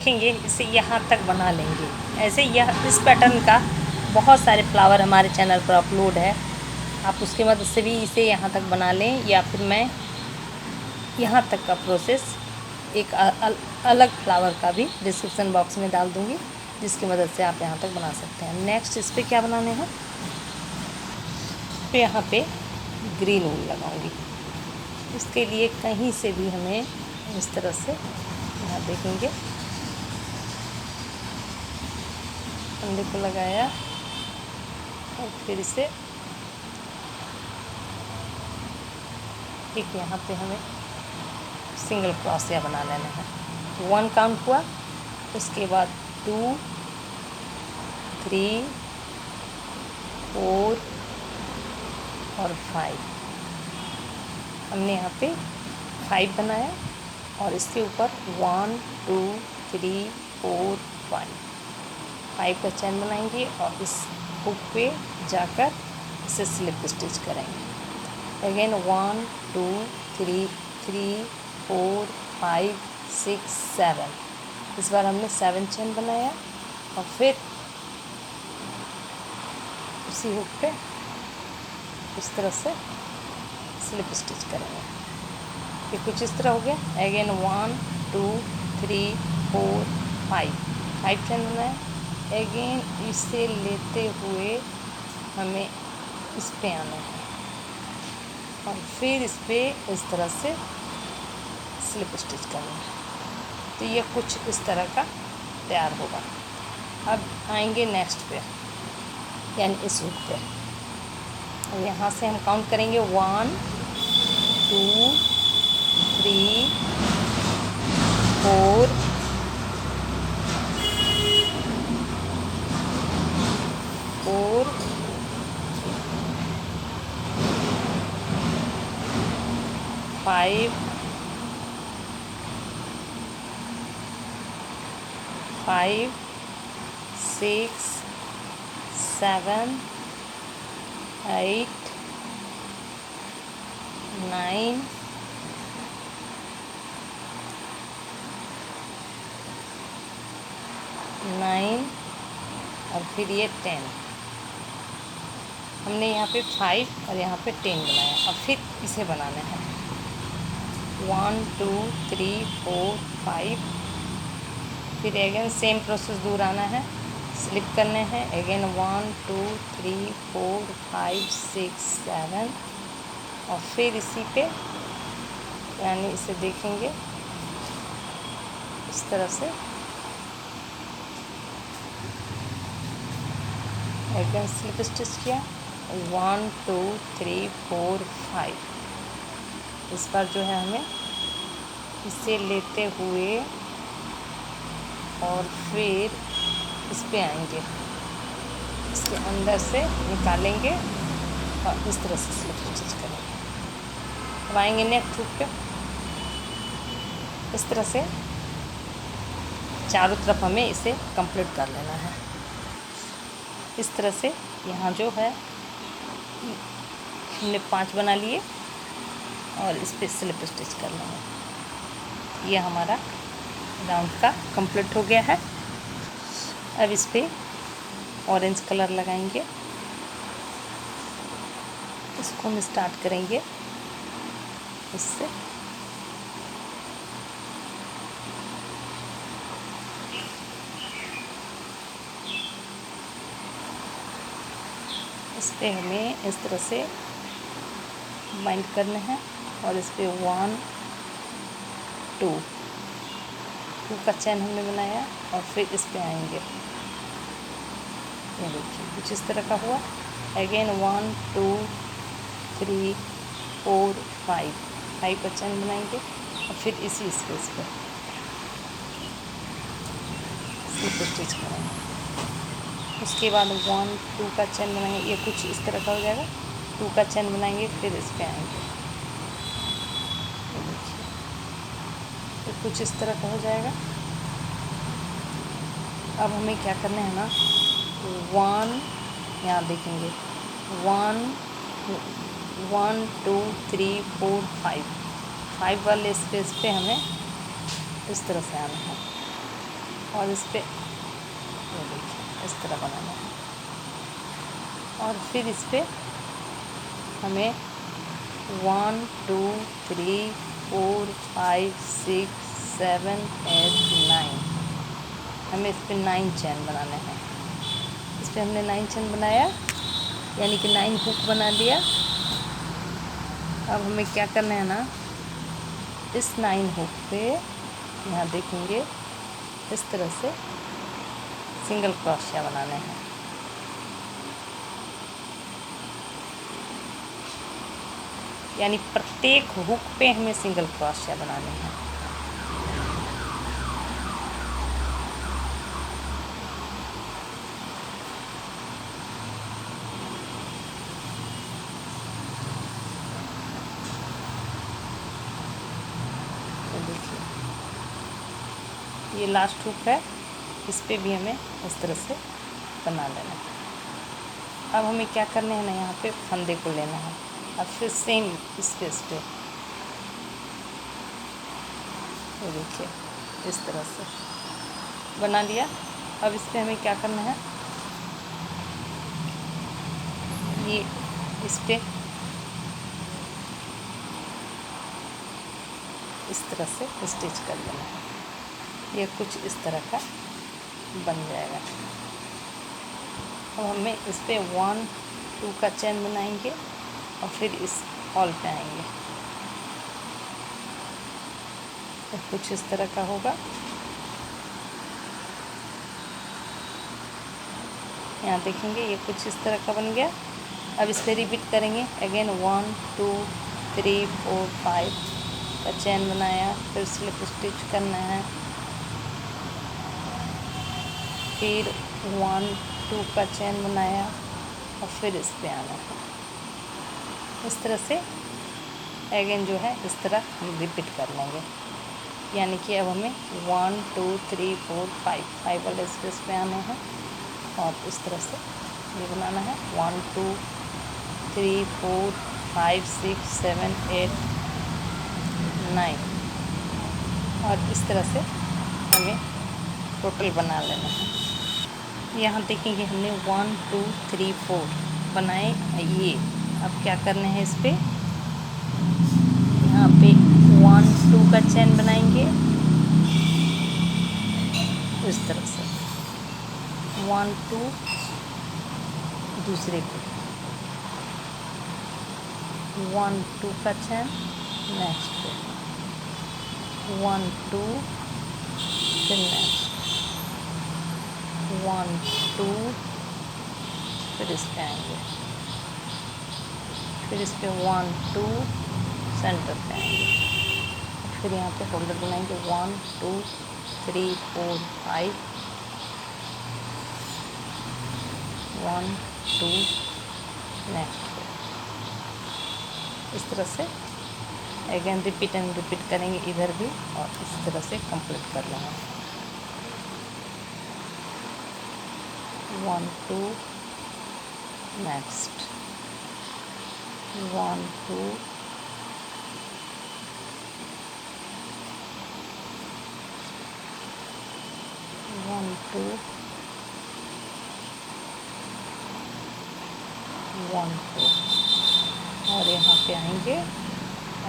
देखेंगे इसे यहाँ तक बना लेंगे। ऐसे यह इस पैटर्न का बहुत सारे फ्लावर हमारे चैनल पर अपलोड है, आप उसकी मदद से भी इसे यहाँ तक बना लें, या फिर मैं यहाँ तक का प्रोसेस एक अलग फ्लावर का भी डिस्क्रिप्शन बॉक्स में डाल दूँगी, जिसकी मदद से आप यहाँ तक बना सकते हैं। नेक्स्ट इस पर क्या बनाने हैं, तो यहाँ पे ग्रीन ऊन लगाऊंगी। इसके लिए कहीं से भी हमें इस तरह से यहाँ देखेंगे फंदे को लगाया और फिर इसे एक यहाँ पे हमें सिंगल क्रोशिया बना लेना है। 1 काउंट हुआ, उसके बाद 2 3 4 और 5। हमने यहाँ पे 5 बनाया और इसके ऊपर 1 2 3 4 5 का चैन बनाएंगे और इस हुक पे जाकर इसे स्लिप स्टिच करेंगे। अगेन 1 2 3 3 4 5 6 7। इस बार हमने 7 चैन बनाया और फिर उसी हुक पे इस तरह से स्लिप स्टिच करेंगे। ये कुछ इस तरह हो गया। अगेन 1 2 3 4 5 चैन बनाया। अगेन इसे लेते हुए हमें इस पे आना है और फिर इस पे इस तरह से स्लिप स्टिच करना है। तो ये कुछ इस तरह का तैयार होगा। अब आएंगे नेक्स्ट पे, यानी इस हुक पे, और यहाँ से हम काउंट करेंगे 1 2 3 4 4 5 5 6 7 8 9 9 और फिर ये 10। हमने यहाँ पे 5 और यहाँ पे 10 बनाया। अब फिर इसे बनाना है 1 2 3 4 5। फिर अगेन सेम प्रोसेस दूर आना है, स्लिप करने हैं। अगेन 1 2 3 4 5 6 7 और फिर इसी पे यानी इसे देखेंगे इस तरह से। अगेन स्लिप स्टिच किया 1 2 3 4 5। इस बार जो है हमें इसे लेते हुए और फिर इस पे आएंगे, इसके अंदर से निकालेंगे और इस तरह से स्लिप स्टिच करेंगे। अब आएंगे नेक्स्ट हुक पे। इस तरह से चारों तरफ हमें इसे कंप्लीट कर लेना है। इस तरह से यहाँ जो है हमने 5 बना लिए और इस पे स्लिप स्टिच कर लेंगे। ये हमारा राउंड का कंप्लीट हो गया है। अब इस पे ऑरेंज कलर लगाएंगे। इसको हम स्टार्ट करेंगे इससे। इस पे हमें इस तरह से बाइंड करने हैं और इस पे 1 2 का चैन हमने बनाया और फिर इस पे आएंगे। ये देखिए कुछ इस तरह का हुआ। अगेन 1 2 3 4 5 का चैन बनाएंगे और फिर इसी स्पेस पे स्लिप स्टिच करेंगे। उसके बाद 1 2 का चैन बनाएंगे। ये कुछ इस तरह का हो जाएगा। 2 का चैन बनाएंगे फिर इस पे आएंगे। तो कुछ इस तरह का हो जाएगा। अब हमें क्या करना है ना, 1 यहाँ देखेंगे 1 1 2 3 4 5 वाले स्पेस पे हमें इस तरह से आना है। और इस पे ये देखिए इस तरह बनाना है। और फिर इस पे हमें 1 2 3 4 5 6 7 8 9 हमें इस पे 9 चैन बनाने हैं। इस पे हमने 9 चैन बनाया, यानी कि 9 हुक बना लिया। अब हमें क्या करना है ना, इस 9 हुक पे यहाँ देखेंगे इस तरह से सिंगल क्रोशिया बनाने हैं। यानी प्रत्येक हुक पे हमें सिंगल क्रोशिया बनाने हैं। तो देखिए ये लास्ट हुक है, इस पे भी हमें इस तरह से बना लेना है। अब हमें क्या करना है ना, यहाँ पे फंदे को लेना है। अब फिर सेम स्पेस पे ये देखिए इस तरह से बना लिया। अब इस पे हमें क्या करना है, ये इस पे इस तरह से स्टिच कर देना है। ये कुछ इस तरह का बन जाएगा। अब हमें इस पे 1 2 का चैन बनाएंगे और फिर इस हॉल पे आएंगे। तो कुछ इस तरह का होगा। यहाँ देखेंगे ये कुछ इस तरह का बन गया। अब इस पे रिपीट करेंगे अगेन 1 2 3 4 5 का चैन बनाया, फिर स्लिप स्टिच करना है, फिर 1 2 का चैन बनाया और फिर इस पे आना है। इस तरह से अगेन जो है इस तरह हम रिपीट कर लेंगे। यानी कि अब हमें 1 2 3 4 5 वाले स्पेस पे आना है और इस तरह से ये बनाना है 1 2 3 4 5 6 7 8 9 और इस तरह से हमें टोटल बना लेना है। यहाँ देखेंगे हमने 1 2 3 4 बनाए ये। अब क्या करना है, इस पे यहाँ पे 1 2 का चैन बनाएंगे इस तरह से 1 2 दूसरे पे 1 2 का चैन, नेक्स्ट पे 1 2 फिर नेक्स्ट 1 2 फिर इस पे आएंगे, फिर इस पे 1 2 सेंटर पे आएंगे, फिर यहाँ पे होल्डर बनाएंगे 1 2 3 4 5 1 2 नेक्स्ट पे। इस तरह से अगेन रिपीट एंड रिपीट करेंगे इधर भी और इस तरह से कंप्लीट कर लेंगे। 1 2 नेक्स्ट 1 2 1 2 1 2 और यहाँ पे आएंगे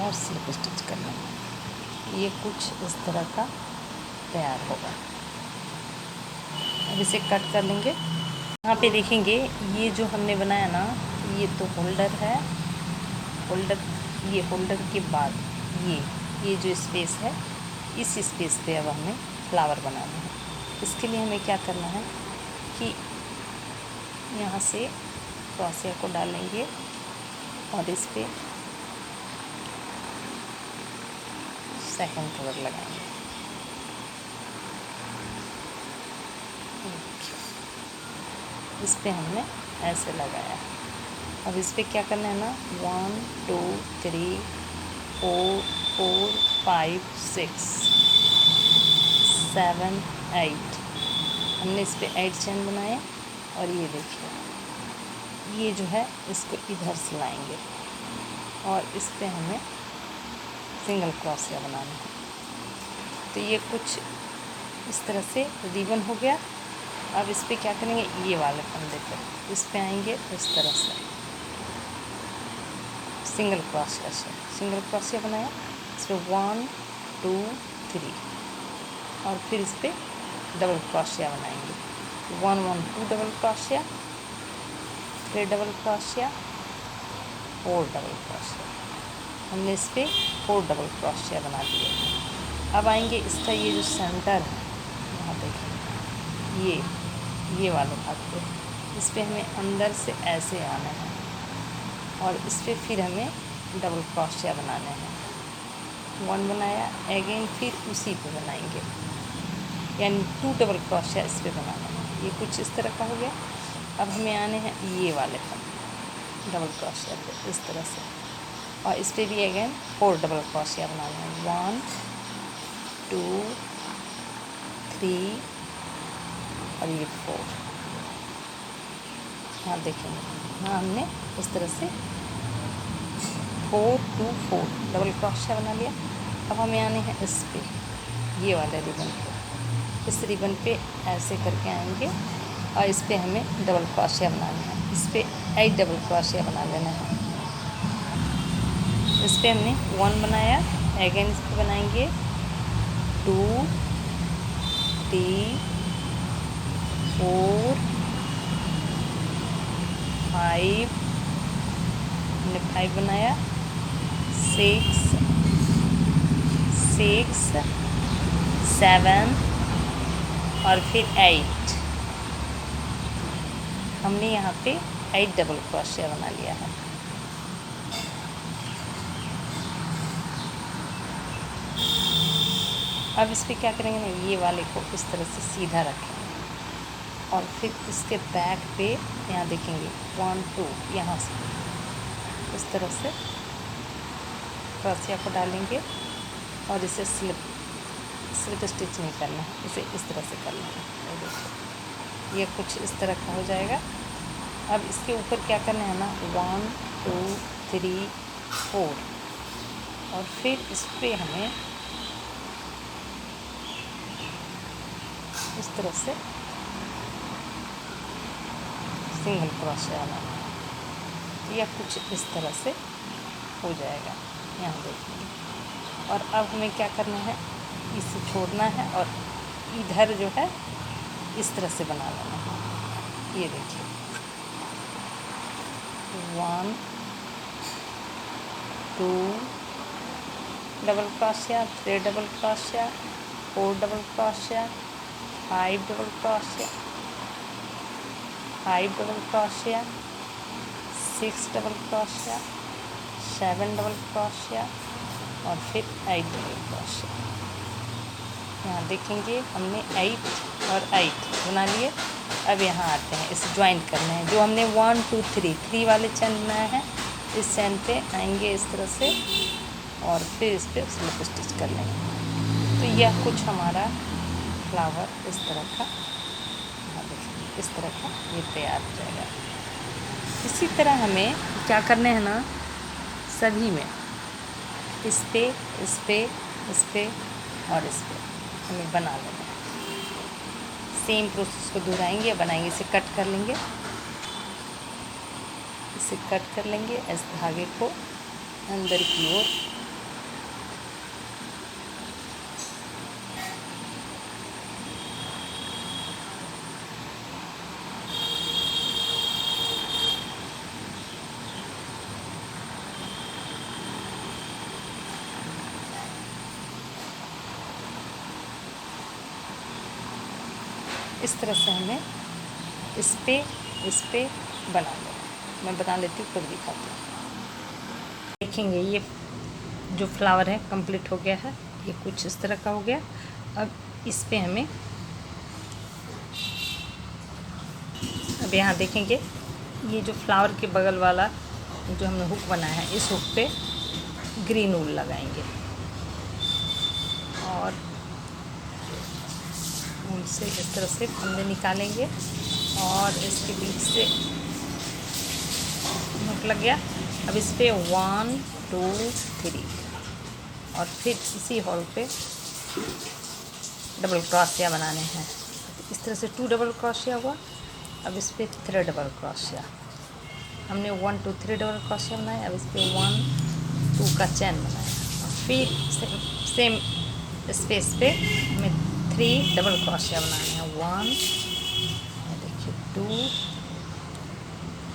और स्लिप स्टिच कर लेंगे। ये कुछ इस तरह का तैयार होगा। अब इसे कट कर लेंगे। यहाँ पे देखेंगे ये जो हमने बनाया ना, ये तो होल्डर है। ये होल्डर के बाद ये जो स्पेस है, इस स्पेस पे अब हमें फ्लावर बनाना है। इसके लिए हमें क्या करना है कि यहाँ से क्रोशिया को डालेंगे और इस पे सेकंड कलर लगाएंगे। इस पे हमने ऐसे लगाया। अब इस पे क्या करना है ना, 1 2 3 4 4 5 6 7 8 हमने इस पे 8 चैन बनाए। और ये देखिए ये जो है इसको इधर से लाएंगे और इस पे हमें सिंगल क्रोशिया बनाना है। तो ये कुछ इस तरह से रिबन हो गया। अब इस पर क्या करेंगे, ये वाले फंदे पे इस पे आएंगे इस तरह से सिंगल क्रोशिया से सिंगल क्रोशिया बनाया, इस पर 1 2 3 और फिर इस पर डबल क्रोशिया बनाएंगे। 1 1 2 डबल क्रोशिया, फिर डबल क्रोशिया, 4 डबल क्रोशिया। हमने इस पर 4 डबल क्रोशिया बना दिए। अब आएंगे इसका ये जो सेंटर है, यहाँ देखेंगे ये वाले भाग पे, इस पर हमें अंदर से ऐसे आना है और इस पर फिर हमें डबल क्रोशिया बनाने हैं। 1 बनाया, अगेन फिर उसी पे बनाएंगे, यानी 2 डबल क्रोशिया इस पर बनाना है। ये कुछ इस तरह का हो गया। अब हमें आने हैं ये वाले पर डबल क्रोशिया पे इस तरह से, और इस पर भी अगेन 4 डबल क्रोशिया बनाना है। 1 2 3 और ये 4। हाँ देखेंगे, हाँ हमने इस तरह से 4 2 4 डबल क्रोशिया बना लिया। अब हमें आने हैं इस पे, ये वाले रिबन पे, इस रिबन पे ऐसे करके आएंगे और इस पे हमें डबल क्रोशिया बनाना है। इस पे 8 डबल क्रोशिया बना लेना है। इस पे हमने 1 बनाया, अगेन इस पे बनाएंगे 2 3 4 5, हमने 5 बनाया, 6 6 7 और फिर 8। हमने यहाँ पे 8 डबल क्रोशिया बना लिया है। अब इस पर क्या करेंगे ना, ये वाले को इस तरह से सीधा रखेंगे और फिर इसके बैक पे यहाँ देखेंगे 1 2, यहाँ से इस तरह से क्रोशिया को डालेंगे और इसे स्लिप स्टिच नहीं करना है, इसे इस तरह से करना है। ये देखो, ये कुछ इस तरह का हो जाएगा। अब इसके ऊपर क्या करना है ना, 1 2 3 4 और फिर इस पर हमें इस तरह से सिंगल क्रोशिया बनाना है। या कुछ इस तरह से हो जाएगा, यहाँ देखिए। और अब हमें क्या करना है, इसे छोड़ना है और इधर जो है इस तरह से बना लेना है। ये देखिए 1 2 double crochet, 3 double crochet, 4 double crochet, 5 double crochet, 5 double crochet, 6 double crochet, 7 double crochet और फिर 8 डबल क्रोशिया। यहाँ देखेंगे हमने 8 और 8 बना लिए। अब यहाँ आते हैं, इसे ज्वाइंट करना है। जो हमने 1 2 3 वाले चैन बनाया है, इस चैन पे आएंगे इस तरह से और फिर इस पर स्लिप स्टिच कर लेंगे। तो यह कुछ हमारा फ्लावर इस तरह का, इस तरह का ये तैयार हो जाएगा। इसी तरह हमें क्या करने हैं ना, सभी में इस पे इस पे इस पे और इस पे हमें बना लेना है। सेम प्रोसेस को दोहराएंगे, बनाएंगे, इसे कट कर लेंगे, इसे कट कर लेंगे इस धागे को अंदर की ओर। इस तरह से हमें इस पे बना लेना। मैं बना लेती हूँ, फिर दिखाती हूँ। देखेंगे ये जो फ्लावर है कंप्लीट हो गया है। ये कुछ इस तरह का हो गया। अब इस पे हमें, अब यहाँ देखेंगे ये जो फ्लावर के बगल वाला जो हमने हुक बनाया है, इस हुक पे ग्रीन ऊल लगाएंगे और उनसे इस तरह से फंदे निकालेंगे और इसके बीच से हुक लग गया। अब इस पे 1 2 3 और फिर इसी होल पे डबल क्रोशिया बनाने हैं। इस तरह से 2 डबल क्रोशिया हुआ। अब इस पर 3 डबल क्रोशिया, हमने 1 2 3 डबल क्रोशिया बनाया। अब इस पर 1 2 का चैन बनाया। और फिर सेम स्पेस पे हमें 3 डबल क्रोशिया बनाने हैं। 1, देखिए 2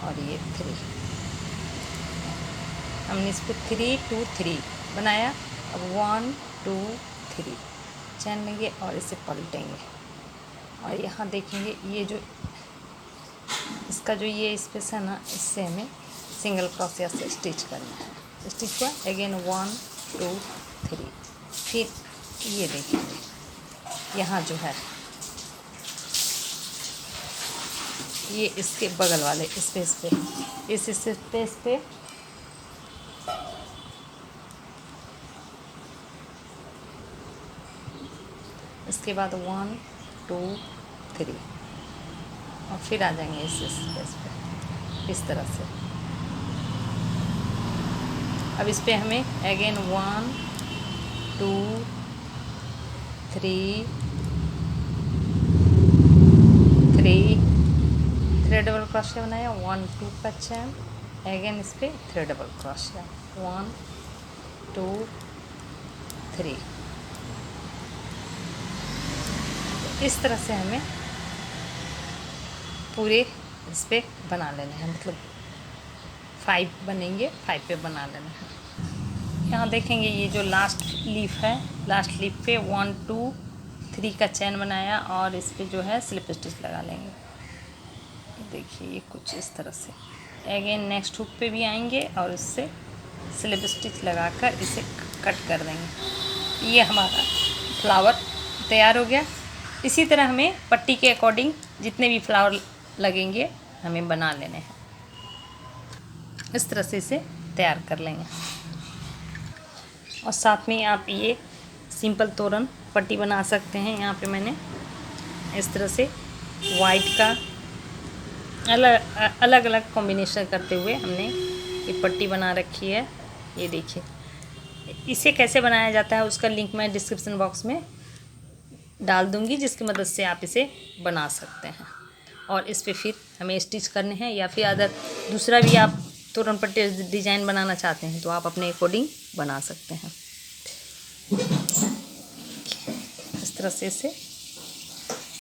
और ये 3। हमने इस पर 3 2 3 बनाया। अब 1 2 3 चैन लेंगे और इसे पलटेंगे और यहाँ देखेंगे ये जो इसका जो ये स्पेस है ना, इससे हमें सिंगल क्रोशिया से स्टिच करना है। स्टिच हुआ, अगेन 1 2 3। फिर ये देखेंगे यहाँ जो है ये इसके बगल वाले स्पेस पे, इस स्पेस पे इसके बाद 1 2 3 और फिर आ जाएंगे इस स्पेस पे इस तरह से। अब इस पे हमें अगेन 1 2 3 3 डबल क्रोशिया बनाया। 1 2 का चैन, अगेन इस पे 3 डबल क्रोशिया। 1 2 3। इस तरह से हमें पूरे इस पे बना लेना है, मतलब 5 बनेंगे, 5 पे बना लेना है। यहाँ देखेंगे ये जो लास्ट लीफ है, लास्ट लीफ पे 1 2 3 का चैन बनाया और इस पे जो है स्लिप स्टिच लगा लेंगे। देखिए ये कुछ इस तरह से। अगेन नेक्स्ट हुक पे भी आएंगे और इससे स्लिप स्टिच लगाकर इसे कट कर देंगे। ये हमारा फ्लावर तैयार हो गया। इसी तरह हमें पट्टी के अकॉर्डिंग जितने भी फ्लावर लगेंगे हमें बना लेने हैं। इस तरह से इसे तैयार कर लेंगे। और साथ में आप ये सिंपल तोरण पट्टी बना सकते हैं। यहाँ पे मैंने इस तरह से वाइट का अलग अलग कॉम्बिनेशन करते हुए हमने ये पट्टी बना रखी है। ये देखिए, इसे कैसे बनाया जाता है उसका लिंक मैं डिस्क्रिप्शन बॉक्स में डाल दूँगी, जिसकी मदद से आप इसे बना सकते हैं। और इस पे फिर हमें स्टिच करने हैं या फिर अदर दूसरा भी आप तोरण पट्टी डिज़ाइन बनाना चाहते हैं तो आप अपने अकॉर्डिंग बना सकते हैं। इस तरह से इसे